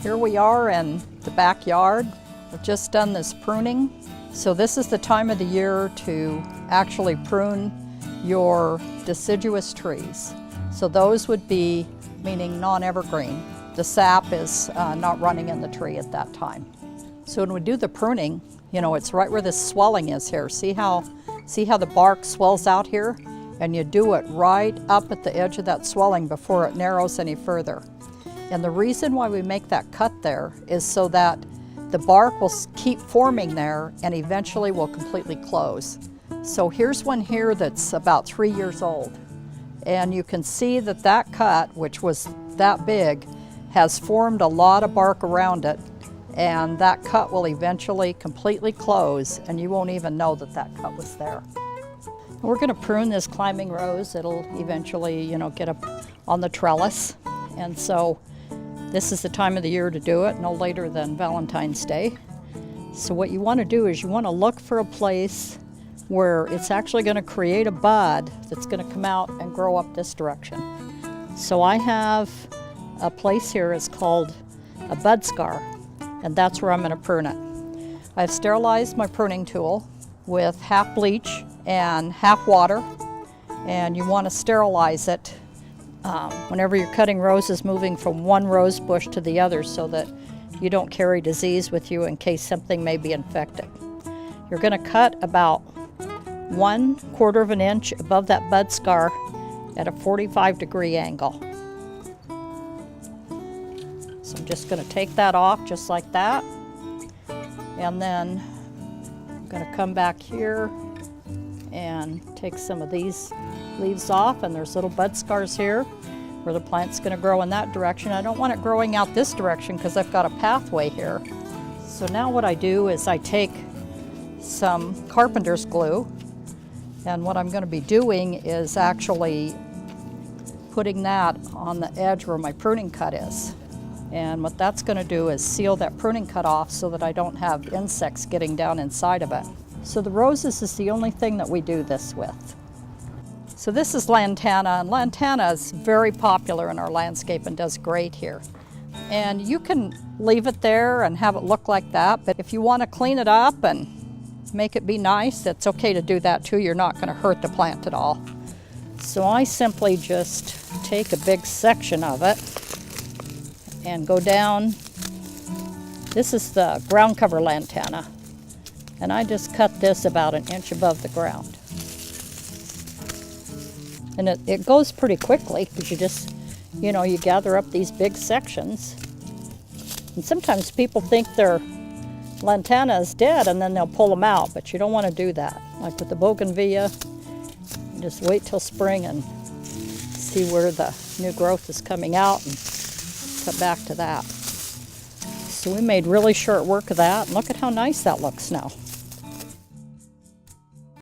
Here we are in the backyard. We've just done this pruning. So this is the time of the year to actually prune your deciduous trees. So those would be, meaning non-evergreen. The sap is not running in the tree at that time. So when we do the pruning, you know, it's right where this swelling is here. See how the bark swells out here? And you do it right up at the edge of that swelling before it narrows any further. And the reason why we make that cut there is so that the bark will keep forming there and eventually will completely close. So here's one here that's about 3 years old. And you can see that that cut, which was that big, has formed a lot of bark around it. And that cut will eventually completely close and you won't even know that that cut was there. We're going to prune this climbing rose. It'll eventually, you know, get up on the trellis. And so this is the time of the year to do it, no later than Valentine's Day. So what you want to do is you want to look for a place where it's actually going to create a bud that's going to come out and grow up this direction. So I have a place here, it's called a bud scar, and that's where I'm going to prune it. I've sterilized my pruning tool with half bleach and half water, and you want to sterilize it whenever you're cutting roses, moving from one rose bush to the other so that you don't carry disease with you in case something may be infected. You're going to cut about 1/4 of an inch above that bud scar at a 45-degree angle. So I'm just going to take that off just like that, and then I'm going to come back here and take some of these leaves off, and there's little bud scars here where the plant's going to grow in that direction. I don't want it growing out this direction because I've got a pathway here. So now what I do is I take some carpenter's glue, and what I'm going to be doing is actually putting that on the edge where my pruning cut is. And what that's going to do is seal that pruning cut off so that I don't have insects getting down inside of it. So the roses is the only thing that we do this with. So this is Lantana, and Lantana is very popular in our landscape and does great here. And you can leave it there and have it look like that, but if you want to clean it up and make it be nice, it's okay to do that too. You're not going to hurt the plant at all. So I simply just take a big section of it and go down. This is the ground cover Lantana, and I just cut this about 1 inch above the ground. And it goes pretty quickly because you just, you know, you gather up these big sections. And sometimes people think their Lantana is dead and then they'll pull them out, but you don't want to do that. Like with the bougainvillea, just wait till spring and see where the new growth is coming out and cut back to that. So we made really short work of that. Look at how nice that looks now.